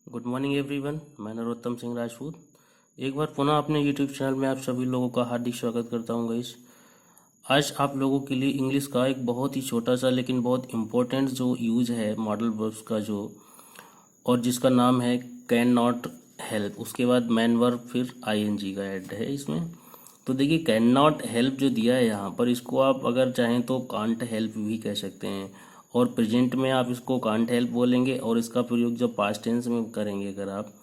Good morning everyone. मैं नरोत्तम सिंह राजपूत एक बार पुनः अपने यूट्यूब चैनल में आप सभी लोगों का हार्दिक स्वागत करता हूं गाइस। आज आप लोगों के लिए इंग्लिश का एक बहुत ही छोटा सा लेकिन बहुत इम्पोर्टेंट जो यूज है मॉडल वर्ब्स का जो और जिसका नाम है कैन नॉट हेल्प, उसके बाद मैन वर्ब फिर आईएनजी का ऐड है इसमें। तो देखिए कैन नॉट हेल्प जो दिया है यहाँ पर, इसको आप अगर चाहें तो कांट हेल्प भी कह सकते हैं, और प्रेजेंट में आप इसको कांट हेल्प बोलेंगे और इसका प्रयोग जब पास्ट टेंस में करेंगे अगर आप,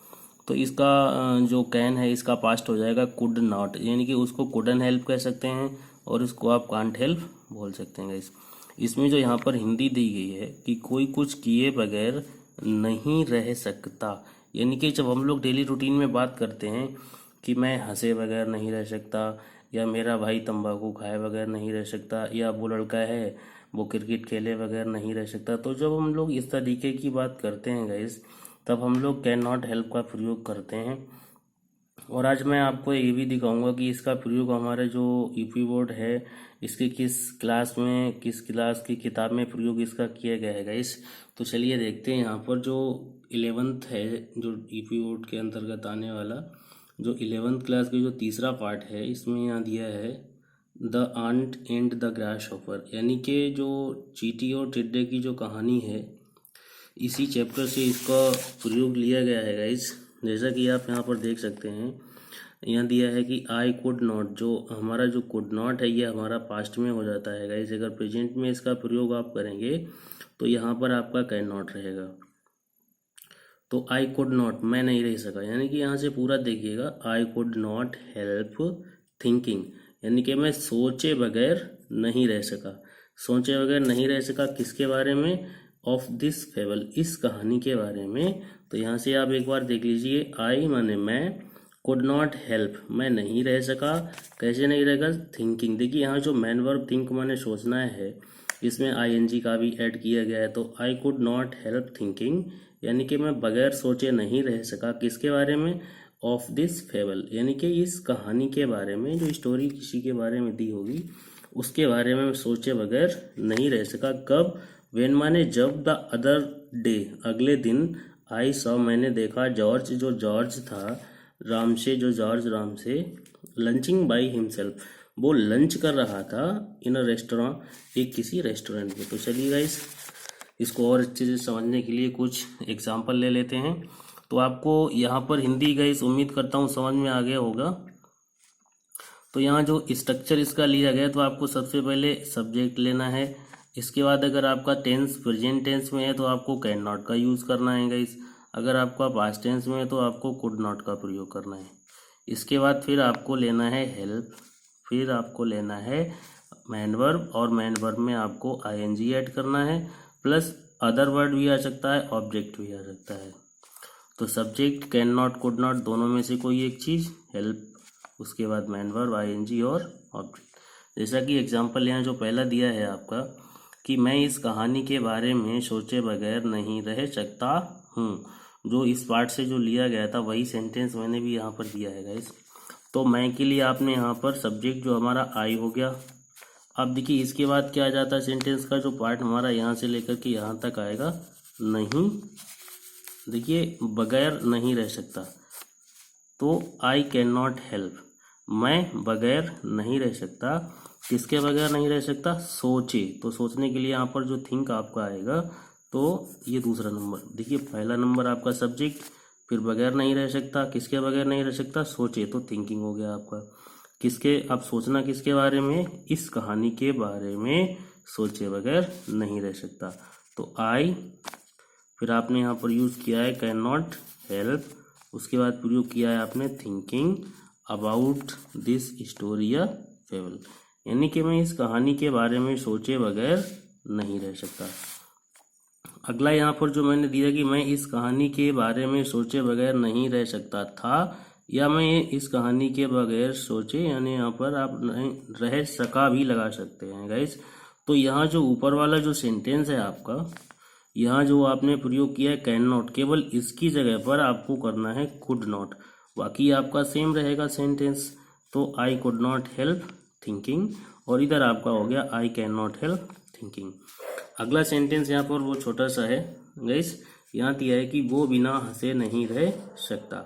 तो इसका जो कैन है इसका पास्ट हो जाएगा कुड नॉट, यानी कि उसको कुडन हेल्प कह सकते हैं और इसको आप कांट हेल्प बोल सकते हैं। इसमें जो यहाँ पर हिंदी दी गई है कि कोई कुछ किए बगैर नहीं रह सकता, यानी कि जब हम लोग डेली रूटीन में बात करते हैं कि मैं हंसे बगैर नहीं रह सकता, या मेरा भाई तंबाकू खाए बगैर नहीं रह सकता, या वो लड़का है वो क्रिकेट खेले बगैर नहीं रह सकता, तो जब हम लोग इस तरीके की बात करते हैं गाइस, तब हम लोग कैन नॉट हेल्प का प्रयोग करते हैं। और आज मैं आपको ये भी दिखाऊंगा कि इसका प्रयोग हमारे जो यूपी बोर्ड है इसके किस क्लास में, किस क्लास की किताब में प्रयोग इसका किया गया है गाइस। तो चलिए देखते हैं। यहाँ पर जो 11th है, जो यूपी बोर्ड के अंतर्गत आने वाला जो 11th क्लास की जो तीसरा पार्ट है, इसमें यहाँ दिया है the ant and the grasshopper, यानी कि जो चींटी और टिड्डे की जो कहानी है इसी चैप्टर से इसका प्रयोग लिया गया है गाइस। जैसा कि आप यहाँ पर देख सकते हैं, यहाँ दिया है कि आई कुड नॉट, जो हमारा जो कुड नॉट है ये हमारा पास्ट में हो जाता है गाइस। अगर प्रेजेंट में इसका प्रयोग आप करेंगे तो यहाँ पर आपका कैन नॉट रहेगा। तो आई कुड नॉट, मैं नहीं रह सका, यानी कि यहाँ से पूरा देखिएगा, I could not help thinking, यानी कि मैं सोचे बगैर नहीं रह सका। सोचे बगैर नहीं रह सका किसके बारे में? ऑफ दिस फेबल, इस कहानी के बारे में। तो यहाँ से आप एक बार देख लीजिए, आई माने मैं, कुड नॉट हेल्प मैं नहीं रह सका, कैसे नहीं रहेगा? थिंकिंग। देखिए यहाँ जो मैन वर्ब थिंक माने सोचना है, इसमें आईएनजी का भी ऐड किया गया है। तो I could not help thinking, यानी कि मैं बगैर सोचे नहीं रह सका किसके बारे में? ऑफ दिस फेबल, यानी कि इस कहानी के बारे में, जो स्टोरी किसी के बारे में दी होगी उसके बारे में मैं सोचे बगैर नहीं रह सका। कब? वेन माने जब, द अदर डे अगले दिन, आई सॉ मैंने देखा, जॉर्ज जो जॉर्ज था राम से, जो जॉर्ज राम से, लंचिंग बाई हिमसेल्फ वो लंच कर रहा था इन अ रेस्टोरेंट, एक किसी रेस्टोरेंट में। तो चलिए गाइस, इसको और अच्छे से समझने के लिए कुछ एग्जाम्पल ले लेते हैं। तो आपको यहाँ पर हिंदी गाइस उम्मीद करता हूँ समझ में आ गया होगा। तो यहाँ जो स्ट्रक्चर इसका लिया गया, तो आपको सबसे पहले सब्जेक्ट लेना है। इसके बाद अगर आपका टेंस प्रेजेंट टेंस में है तो आपको कैन नॉट का यूज़ करना है गाइस। अगर आपका पास्ट टेंस में है तो आपको कुड नॉट का प्रयोग करना है। इसके बाद फिर आपको लेना है हेल्प, फिर आपको लेना है मैन वर्ब, और मैन वर्ब में आपको आईएनजी ऐड करना है, प्लस अदर वर्ड भी आ सकता है, ऑब्जेक्ट भी आ सकता है। तो subject can not, could not, दोनों में से कोई एक चीज़, हेल्प, उसके बाद मैन वर्ब, आईएनजी और ऑब्जेक्ट। जैसा कि एग्जांपल यहाँ जो पहला दिया है आपका कि मैं इस कहानी के बारे में सोचे बगैर नहीं रह सकता हूँ, जो इस पार्ट से जो लिया गया था वही सेंटेंस मैंने भी यहाँ पर दिया है गाइस। तो मैं के लिए आपने यहाँ पर सब्जेक्ट जो हमारा आई हो गया। अब देखिए इसके बाद क्या आ जाता है, सेंटेंस का जो पार्ट हमारा यहाँ से लेकर के यहाँ तक आएगा, नहीं, देखिए बगैर नहीं रह सकता, तो आई कैन नॉट हेल्प, मैं बगैर नहीं रह सकता, किसके बगैर नहीं रह सकता? सोचे। तो सोचने के लिए यहाँ पर जो थिंक आपका आएगा, तो ये दूसरा नंबर। देखिए पहला नंबर आपका सब्जेक्ट, फिर बगैर नहीं रह सकता, किसके बगैर नहीं रह सकता? सोचे, तो थिंकिंग हो गया आपका। किसके, अब सोचना किसके बारे में? इस कहानी के बारे में सोचे बगैर नहीं रह सकता। तो आई, फिर आपने यहाँ पर यूज़ किया है कैन नॉट हेल्प, उसके बाद प्रयोग किया है आपने थिंकिंग अबाउट दिस स्टोरी या फेबल, यानी कि मैं इस कहानी के बारे में सोचे बगैर नहीं रह सकता। अगला यहाँ पर जो मैंने दिया कि मैं इस कहानी के बारे में सोचे बगैर नहीं रह सकता था, या मैं इस कहानी के बगैर सोचे, यानी यहाँ पर आप नहीं रह सका भी लगा सकते हैं गाइस। तो यहाँ जो ऊपर वाला जो सेंटेंस है आपका, यहाँ जो आपने प्रयोग किया है कैन नॉट, केवल इसकी जगह पर आपको करना है कुड नॉट, बाकी आपका सेम रहेगा सेंटेंस। तो I could not help thinking, और इधर आपका हो गया I can not help thinking. अगला सेंटेंस यहाँ पर वो छोटा सा है गाइस, यहाँ दिया है कि वो बिना हंसे नहीं रह सकता,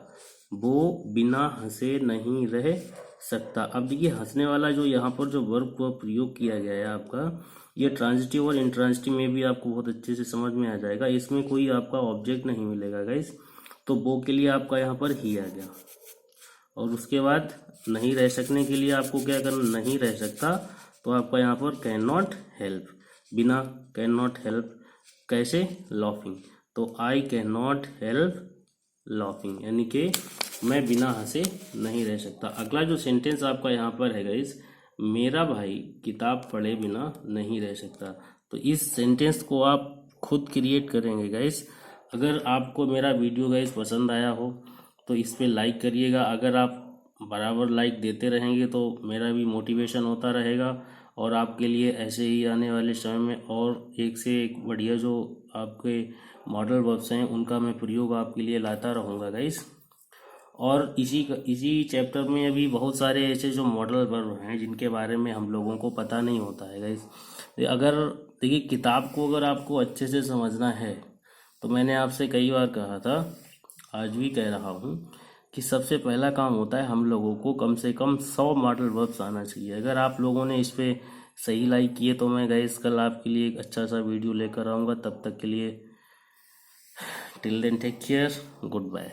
वो बिना हंसे नहीं रह सकता। अब देखिए हंसने वाला जो यहाँ पर जो वर्ब का प्रयोग किया गया है आपका, ये ट्रांजिटिव और इंट्रांजिटिव में भी आपको बहुत अच्छे से समझ में आ जाएगा। इसमें कोई आपका ऑब्जेक्ट नहीं मिलेगा गाइस, तो वो के लिए आपका यहाँ पर ही आ गया। और उसके बाद नहीं रह सकने के लिए आपको क्या करना, नहीं रह सकता, तो आपका यहाँ पर कैन नॉट हेल्प, बिना कैन नॉट हेल्प कैसे, लॉफिंग, तो I can not help laughing, यानी कि मैं बिना हंसे नहीं रह सकता। अगला जो सेंटेंस आपका यहाँ पर है गाइस, मेरा भाई किताब पढ़े बिना नहीं रह सकता। तो इस सेंटेंस को आप खुद क्रिएट करेंगे गाइस। अगर आपको मेरा वीडियो गाइस पसंद आया हो तो इस पे लाइक करिएगा। अगर आप बराबर लाइक देते रहेंगे तो मेरा भी मोटिवेशन होता रहेगा और आपके लिए ऐसे ही आने वाले समय में और एक से एक बढ़िया जो आपके मॉडल वर्ब्स हैं उनका मैं प्रयोग आपके लिए लाता रहूँगा गाइस। और इसी चैप्टर में अभी बहुत सारे ऐसे जो मॉडल वर्ब हैं जिनके बारे में हम लोगों को पता नहीं होता है गाइस। अगर देखिए किताब को अगर आपको अच्छे से समझना है तो मैंने आपसे कई बार कहा था, आज भी कह रहा हूँ कि सबसे पहला काम होता है हम लोगों को कम से कम 100 मॉडल वर्ब्स आना चाहिए। अगर आप लोगों ने इस पे सही लाइक किए तो मैं गाइस कल आपके लिए एक अच्छा सा वीडियो लेकर आऊँगा। तब तक के लिए till then take care, good bye.